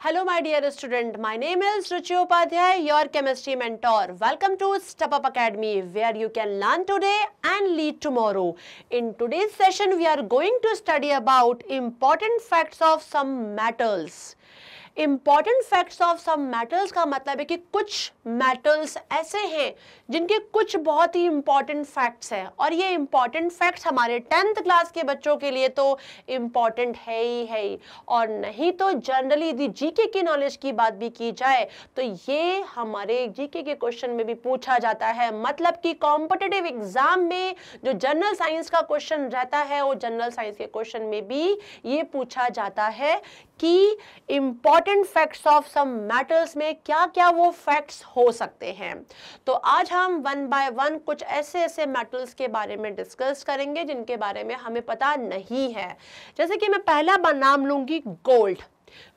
Hello my dear student, my name is Ruchi Upadhyay, your chemistry mentor. Welcome to Step Up Academy where you can learn today and lead tomorrow. In today's session we are going to study about important facts of some metals. Important facts of some metals का मतलब है कि कुछ metals ऐसे हैं जिनके कुछ बहुत ही इम्पॉर्टेंट फैक्ट्स हैं और ये इम्पॉर्टेंट फैक्ट्स हमारे 10th क्लास के बच्चों के लिए तो इम्पॉर्टेंट है ही और नहीं तो जनरली यदि जीके की नॉलेज की बात भी की जाए तो ये हमारे जीके के क्वेश्चन में भी पूछा जाता है। मतलब कि कॉम्पिटिटिव एग्जाम में जो जनरल साइंस का क्वेश्चन रहता है वो जनरल साइंस के क्वेश्चन में भी ये पूछा जाता है कि important facts of some metals में क्या क्या वो फैक्ट्स हो सकते हैं। तो आज हम वन बाय वन कुछ ऐसे मेटल्स के बारे में डिस्कस करेंगे जिनके बारे में हमें पता नहीं है। जैसे कि मैं पहला नाम लूंगी गोल्ड।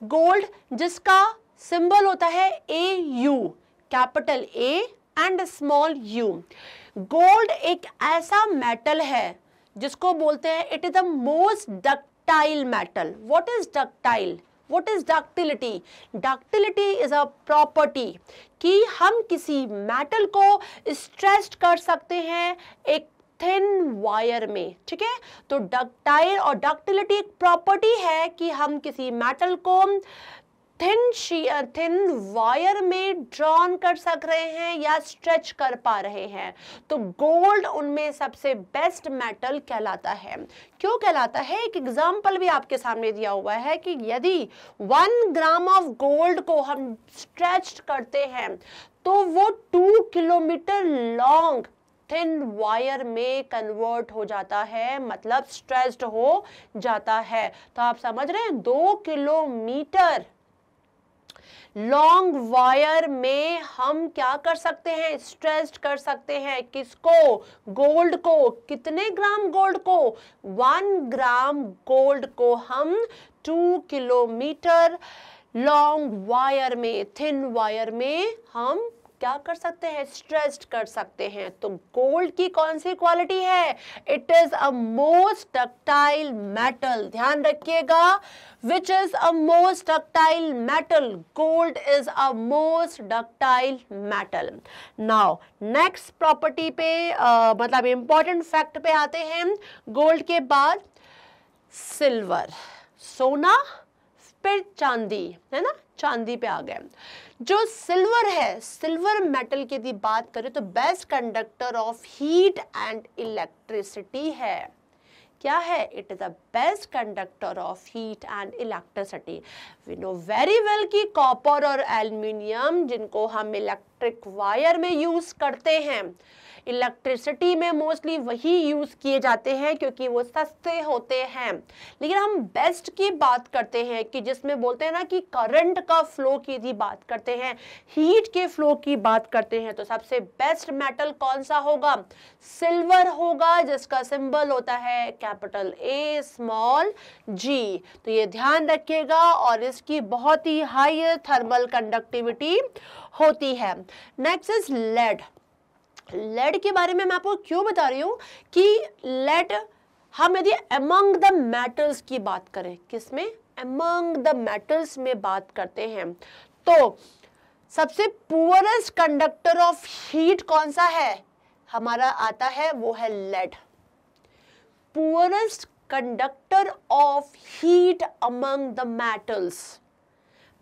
गोल्ड जिसका सिंबल होता है AU, capital A and small u। Gold एक ऐसा मेटल है जिसको बोलते हैं it is the most ductile metal. What is ductile? What is ductility? Ductility is a property कि हम किसी मेटल को स्ट्रेच कर सकते हैं एक थिन वायर में, ठीक है। तो डक्टाइल और डक्टिलिटी एक प्रॉपर्टी है कि हम किसी मेटल को थिन वायर में ड्रॉन कर सक रहे हैं या स्ट्रेच कर पा रहे हैं। तो गोल्ड उनमें सबसे बेस्ट मेटल कहलाता है। क्यों कहलाता है? एक एग्जांपल भी आपके सामने दिया हुआ है कि यदि 1 ग्राम ऑफ गोल्ड को हम स्ट्रेच करते हैं तो वो 2 किलोमीटर लॉन्ग थिन वायर में कन्वर्ट हो जाता है, मतलब स्ट्रेच्ड हो जाता है। तो आप समझ रहे हैं 2 किलोमीटर लॉन्ग वायर में हम क्या कर सकते हैं? स्ट्रेच कर सकते हैं। किसको? गोल्ड को। कितने ग्राम गोल्ड को? 1 ग्राम गोल्ड को हम 2 किलोमीटर लॉन्ग वायर में, थिन वायर में हम क्या कर सकते हैं? स्ट्रेच कर सकते हैं। तो गोल्ड की कौन सी क्वालिटी है? It is a most ductile metal. ध्यान रखिएगा, which is a most ductile metal. Gold is a most ductile metal. Now next property पे मतलब important fact पे आते हैं। गोल्ड के बाद सिल्वर, सोना, फिर चांदी, है ना, चांदी पे आ गए। जो सिल्वर है, सिल्वर मेटल की यदि बात करें तो best conductor of heat and electricity है। क्या है? It is the best conductor of heat and electricity. We know very well कि कॉपर और एल्युमिनियम जिनको हम इलेक्ट्रिक वायर में यूज करते हैं, इलेक्ट्रिसिटी में मोस्टली वही यूज किए जाते हैं क्योंकि वो सस्ते होते हैं। लेकिन हम बेस्ट की बात करते हैं कि जिसमें बोलते हैं ना कि करंट का फ्लो की यदि बात करते हैं, हीट के फ्लो की बात करते हैं, तो सबसे बेस्ट मेटल कौन सा होगा? सिल्वर होगा, जिसका सिंबल होता है कैपिटल A स्मॉल g। तो ये ध्यान रखिएगा और इसकी बहुत ही हाई थर्मल कंडक्टिविटी होती है। Next is lead. लेड के बारे में मैं आपको क्यों बता रही हूं कि लेड हम यदि अमंग द मेटल्स की बात करें, किसमें? अमंग द मेटल्स में बात करते हैं, तो सबसे पुअरेस्ट कंडक्टर ऑफ हीट कौन सा है हमारा आता है? वो है lead. Poorest conductor of heat among the metals.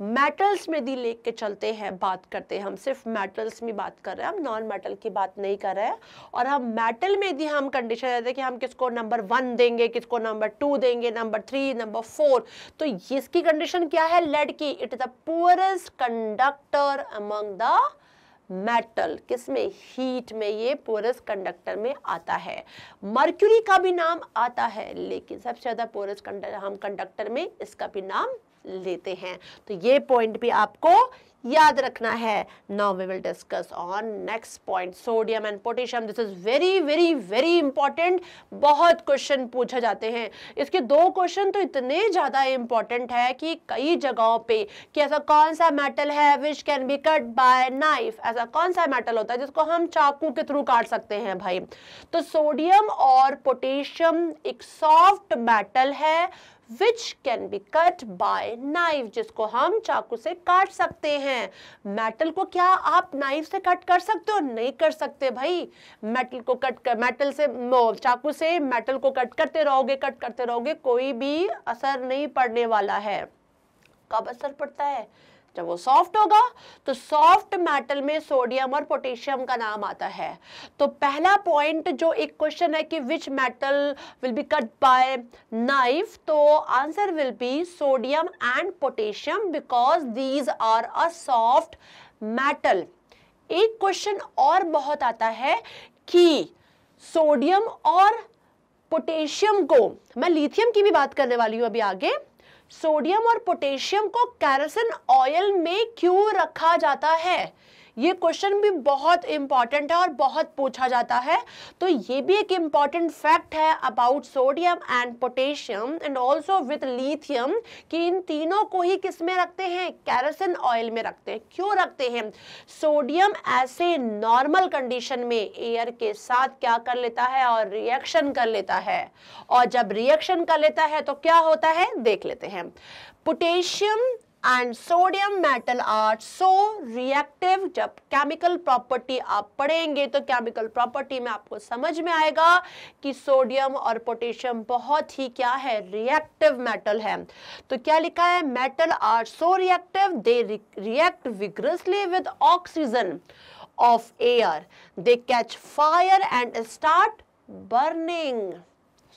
Metals में दी लेके चलते हैं, बात करते हैं, हम सिर्फ मेटल्स में बात कर रहे हैं, हम नॉन मेटल की बात नहीं कर रहे हैं। और हम मेटल में दी हम कंडीशन रहते हैं कि हम किसको नंबर 1 देंगे, किसको नंबर 2 देंगे, नंबर 3, नंबर 4। तो इसकी कंडीशन क्या है लेड की? It is the poorest conductor among the metal. किसमें? हीट में ये पुअरेस्ट कंडक्टर में आता है। मर्क्यूरी का भी नाम आता है, लेकिन सबसे ज्यादा पुअरेस्ट कंडक्टर में इसका भी नाम लेते हैं। तो ये पॉइंट भी आपको याद रखना है। Now we will discuss on next point, sodium and potassium. This is very very very important. बहुत क्वेश्चन पूछे जाते हैं। इसके 2 क्वेश्चन तो इतने ज्यादा इंपॉर्टेंट है कि कई जगहों पे कि ऐसा कौन सा मेटल है विच can be cut by knife. ऐसा कौन सा मेटल होता है जिसको हम चाकू के थ्रू काट सकते हैं भाई? तो सोडियम और पोटेशियम एक सॉफ्ट मेटल है विच can be cut by knife, जिसको हम चाकू से काट सकते हैं। मेटल को क्या आप नाइफ से कट कर सकते हो? नहीं कर सकते भाई। मेटल को कट कर, मेटल से चाकू से मेटल को कट करते रहोगे, कोई भी असर नहीं पड़ने वाला है। कब असर पड़ता है? जब वो सॉफ्ट होगा। तो सॉफ्ट मेटल में सोडियम और पोटेशियम का नाम आता है। तो पहला पॉइंट जो एक क्वेश्चन है कि which metal will be cut by knife, तो answer will be sodium and potassium because these are a soft metal. एक क्वेश्चन और बहुत आता है कि सोडियम और पोटेशियम को, मैं लिथियम की भी बात करने वाली हूं अभी आगे, सोडियम और पोटेशियम को केरोसिन ऑयल में क्यों रखा जाता है? ये क्वेश्चन भी बहुत इंपॉर्टेंट है और बहुत पूछा जाता है। तो ये भी एक इंपॉर्टेंट फैक्ट है about sodium and potassium and also with lithium कि इन तीनों को ही किस में रखते हैं? केरोसिन ऑयल में रखते हैं। क्यों रखते हैं? सोडियम ऐसे नॉर्मल कंडीशन में एयर के साथ क्या कर लेता है? और रिएक्शन कर लेता है, और जब रिएक्शन कर लेता है तो क्या होता है देख लेते हैं। Potassium and sodium metal are so reactive। जब केमिकल प्रॉपर्टी आप पढ़ेंगे तो केमिकल प्रॉपर्टी में आपको समझ में आएगा कि सोडियम और पोटेशियम बहुत ही क्या है? रिएक्टिव मेटल है। तो क्या लिखा है? Metal are so reactive, they react vigorously with oxygen of air, they catch fire and start burning.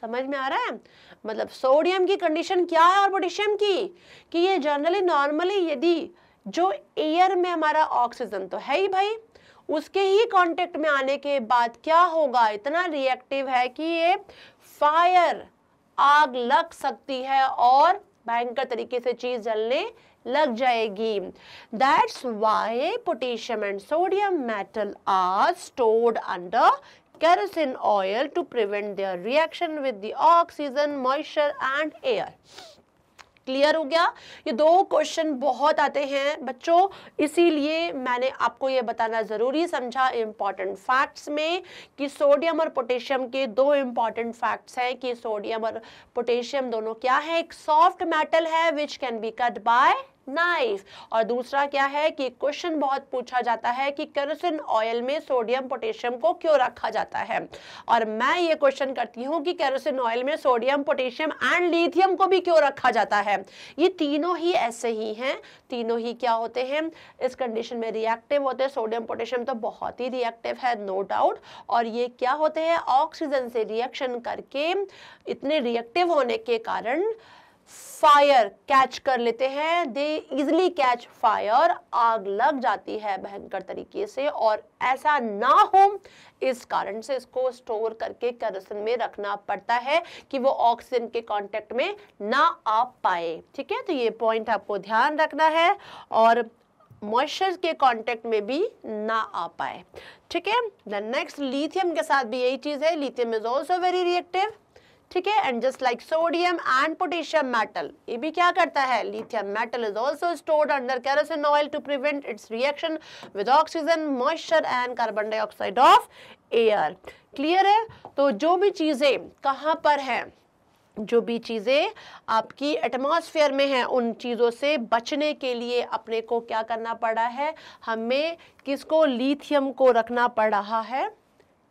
समझ में आ रहा है? मतलब सोडियम की कंडीशन क्या है और पोटेशियम की, कि ये जनरली नॉर्मली यदि जो एयर में हमारा ऑक्सीजन तो है ही भाई, उसके ही कांटेक्ट में आने के बाद क्या होगा? इतना रिएक्टिव है कि ये फायर, आग लग सकती है और भयंकर तरीके से चीज जलने लग जाएगी। That's why potassium and sodium metal are stored under kerosene oil to prevent their reaction with the oxygen, moisture and air। Clear हो गया? ये दो क्वेश्चन बहुत आते हैं बच्चों, इसीलिए मैंने आपको ये बताना जरूरी समझा इंपॉर्टेंट फैक्ट्स में कि सोडियम और पोटेशियम के दो इंपॉर्टेंट फैक्ट्स हैं कि सोडियम और पोटेशियम दोनों क्या है? एक सॉफ्ट मेटल है विच can be cut by knife, और दूसरा क्या है कि क्वेश्चन बहुत पूछा जाता है कि केरोसिन ऑयल में सोडियम पोटेशियम को क्यों रखा जाता है। और मैं ये क्वेश्चन करती हूँ कि केरोसिन ऑयल में सोडियम पोटेशियम एंड लिथियम को भी क्यों रखा जाता है। ये तीनों ही ऐसे ही हैं, तीनों ही क्या होते हैं? इस कंडीशन में रिएक्टिव होते हैं। सोडियम पोटेशियम तो बहुत ही रिएक्टिव है, नो डाउट, और ये क्या होते हैं? ऑक्सीजन से रिएक्शन करके इतने रिएक्टिव होने के कारण फायर कैच कर लेते हैं, दे इजिली कैच फायर, आग लग जाती है भयंकर तरीके से, और ऐसा ना हो इस कारण से इसको स्टोर करके केरोसिन में रखना पड़ता है कि वो ऑक्सीजन के कांटेक्ट में ना आ पाए। ठीक है, तो ये पॉइंट आपको ध्यान रखना है, और मॉइस्चर के कांटेक्ट में भी ना आ पाए। ठीक है, द नेक्स्ट लिथियम के साथ भी यही चीज है, lithium is also very reactive. ठीक है, and just like sodium and potassium metal, ये भी क्या करता है? Lithium metal is also stored under kerosene oil to prevent its reaction with oxygen, moisture and carbon dioxide of air. Clear है? तो जो भी चीजें कहाँ पर हैं, जो भी चीजें आपकी एटमॉस्फेयर में हैं, उन चीजों से बचने के लिए अपने को क्या करना पड़ा है? हमें किसको? लिथियम को रखना पड़ रहा है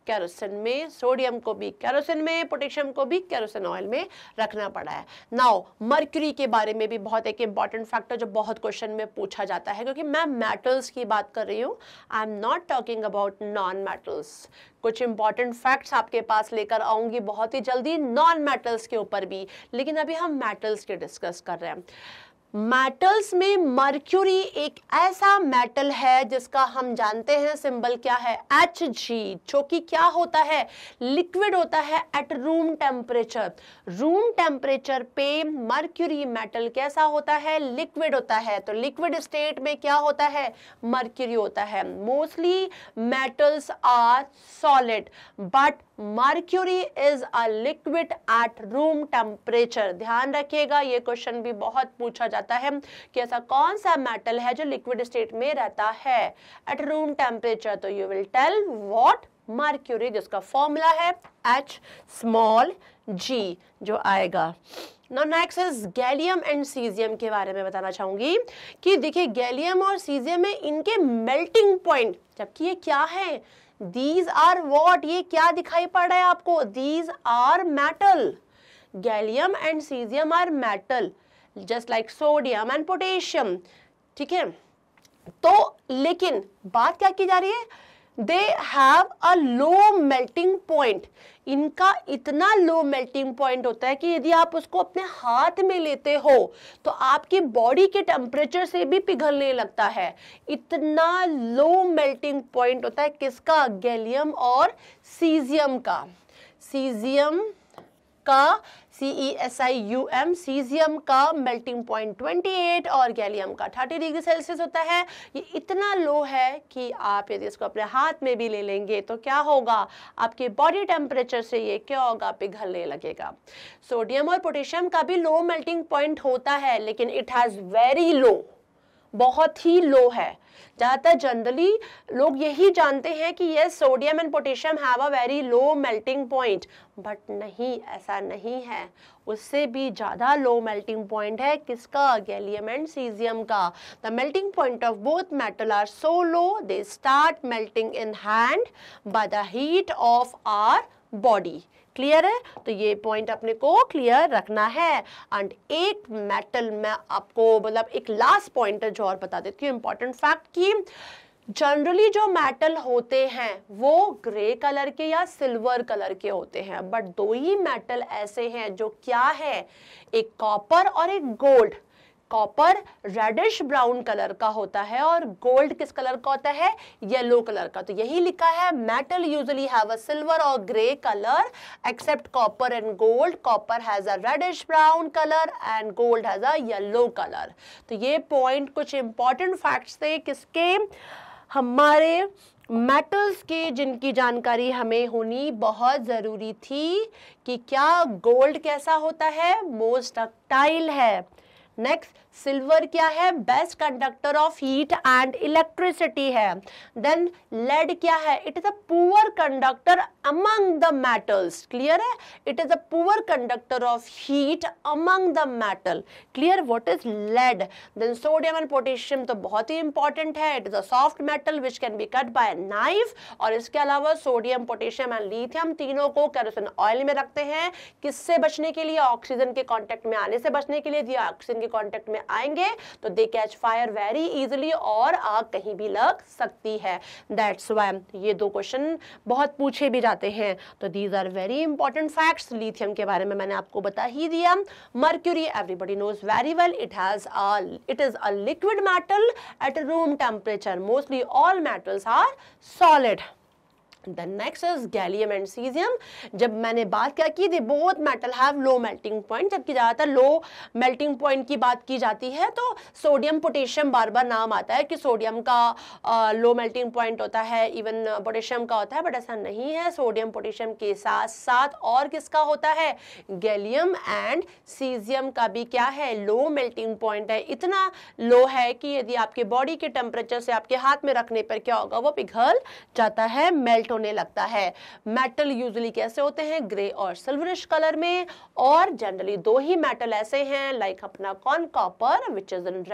केरोसिन में, सोडियम को भी केरोसिन में, पोटेशियम को भी केरोसिन ऑयल में रखना पड़ा है। नाउ मर्क्यूरी के बारे में भी बहुत एक इंपॉर्टेंट फैक्टर जो बहुत क्वेश्चन में पूछा जाता है, क्योंकि मैं मेटल्स की बात कर रही हूँ, I am not talking about non metals. कुछ इंपॉर्टेंट फैक्ट्स आपके पास लेकर आऊंगी बहुत ही जल्दी नॉन मेटल्स के ऊपर भी, लेकिन अभी हम मेटल्स के डिस्कस कर रहे हैं। मेटल्स में मर्क्यूरी एक ऐसा मेटल है जिसका हम जानते हैं सिंबल क्या है? Hg, जो कि क्या होता है? लिक्विड होता है at room temperature. Room temperature पे मर्क्यूरी मेटल कैसा होता है? लिक्विड होता है। तो लिक्विड स्टेट में क्या होता है? मर्क्यूरी होता है। Mostly metals are solid but mercury is a liquid at room temperature. ध्यान रखिएगा, ये क्वेश्चन भी बहुत पूछा जाता है कि ऐसा कौन सा मेटल है जो लिक्विड स्टेट में रहता है एट रूम टेम्परेचर। तो you will tell what? Mercury, जिसका फॉर्मूला है H स्मॉल g जो आएगा। Now next is gallium and caesium के बारे में बताना चाहूंगी कि देखिए गैलियम और सीजियम में इनके मेल्टिंग पॉइंट, जबकि ये क्या है, these are what, ये क्या दिखाई पड़ रहा है आपको, these are metal. Gallium and caesium are metal just like sodium and potassium, ठीक है। तो लेकिन बात क्या की जा रही है, they have a low melting point, इनका इतना लो मेल्टिंग पॉइंट होता है कि यदि आप उसको अपने हाथ में लेते हो तो आपकी बॉडी के टेम्परेचर से भी पिघलने लगता है, इतना लो मेल्टिंग पॉइंट होता है किसका, गैलियम और सीजियम का। सीजियम का CESIUM, सीजियम का मेल्टिंग पॉइंट 28 और गैलियम का 30 डिग्री सेल्सियस होता है। ये इतना लो है कि आप यदि इसको अपने हाथ में भी ले लेंगे तो क्या होगा, आपके बॉडी टेम्परेचर से ये क्या होगा, पिघलने लगेगा। सोडियम और पोटेशियम का भी लो मेल्टिंग पॉइंट होता है, लेकिन इट हैज वेरी लो, बहुत ही लो है। ज़्यादातर जनरली लोग यही जानते हैं कि ये sodium and potassium have a very low melting point, but नहीं, ऐसा नहीं है, उससे भी ज़्यादा लो मेल्टिंग पॉइंट है किसका, गैलियम एंड सीजियम का। The melting point of both metal are so low they start melting in hand by the heat of our body. Clear है, तो ये पॉइंट अपने को क्लियर रखना है। एंड एक मेटल में आपको मतलब एक लास्ट पॉइंट जो और बता देती हूँ इंपॉर्टेंट फैक्ट की जनरली जो मेटल होते हैं वो ग्रे कलर के या सिल्वर कलर के होते हैं, बट दो ही मेटल ऐसे हैं जो क्या है, एक कॉपर और एक gold. Copper reddish brown colour का होता है और गोल्ड किस कलर का होता है, येलो कलर का। तो यही लिखा है metal usually have a silver और grey colour except copper and gold, copper has a reddish brown colour and gold has a yellow colour. तो ये पॉइंट कुछ इंपॉर्टेंट फैक्ट्स थे किसके, हमारे मेटल्स के, जिनकी जानकारी हमें होनी बहुत ज़रूरी थी कि क्या गोल्ड कैसा होता है, मोस्ट डक्टाइल है। नेक्स्ट सिल्वर क्या है, best conductor of heat and electricity है। देन लेड क्या है, it is a poor conductor among the metals. Clear है, it is a poor conductor of heat among the metal. Clear, what is lead. Then sodium and potassium तो बहुत ही important है, it is a soft metal which can be cut by knife. और इसके अलावा sodium, potassium and lithium तीनों को kerosene oil में रखते हैं, किससे बचने के लिए, ऑक्सीजन के कॉन्टेक्ट में आने से बचने के लिए। यदि ऑक्सीजन के कॉन्टेक्ट में आएंगे तो दे कैच फायर वेरी इजीली और आग कहीं भी लग सकती है। दैट्स व्हाई ये दो क्वेश्चन बहुत पूछे भी जाते हैं। तो these are very important facts. Lithium के बारे में मैंने आपको बता ही दिया। Mercury everybody knows very well, it is a liquid metal at room temperature. Mostly all metals are solid. The next is gallium and caesium. जब मैंने बात क्या की थी, both metal have low melting point, जबकि ज़्यादातर लो मेल्टिंग पॉइंट की बात की जाती है तो सोडियम पोटेशियम बार बार नाम आता है कि सोडियम का लो मेल्टिंग पॉइंट होता है, इवन पोटेशियम का होता है, बट ऐसा नहीं है। सोडियम पोटेशियम के साथ साथ और किसका होता है, गैलियम एंड सीजियम का भी क्या है, लो मेल्टिंग पॉइंट है। इतना लो है कि यदि आपके बॉडी के टेम्परेचर से आपके हाथ में रखने पर क्या होगा, वो पिघल जाता है, मेल्ट होने लगता है। मेटल यूजुअली कैसे होते हैं, ग्रे और सिल्वरिश कलर में, और जनरली दो ही मेटल ऐसे हैं लाइक अपना कौन, copper which is in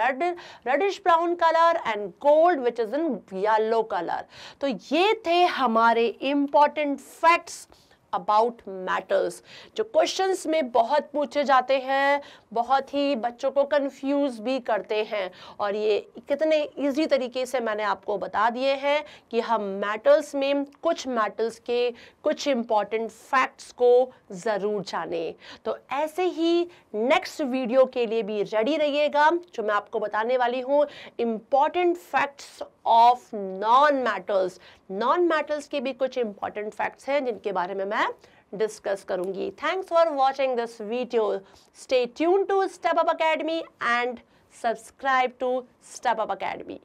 reddish brown colour and gold which is in yellow colour. तो ये थे हमारे इंपॉर्टेंट फैक्ट्स अबाउट मेटल्स जो क्वेश्चंस में बहुत पूछे जाते हैं, बहुत ही बच्चों को कंफ्यूज भी करते हैं। और ये कितने इजी तरीके से मैंने आपको बता दिए हैं कि हम मेटल्स में कुछ मेटल्स के कुछ इंपॉर्टेंट फैक्ट्स को ज़रूर जानें। तो ऐसे ही नेक्स्ट वीडियो के लिए भी रेडी रहिएगा, जो मैं आपको बताने वाली हूँ important facts of non metals. Non metals के भी कुछ इंपॉर्टेंट फैक्ट्स हैं जिनके बारे में मैं डिस्कस करूंगी। Thanks for watching this video. Stay tune to Step Up Academy and subscribe to Step Up academy.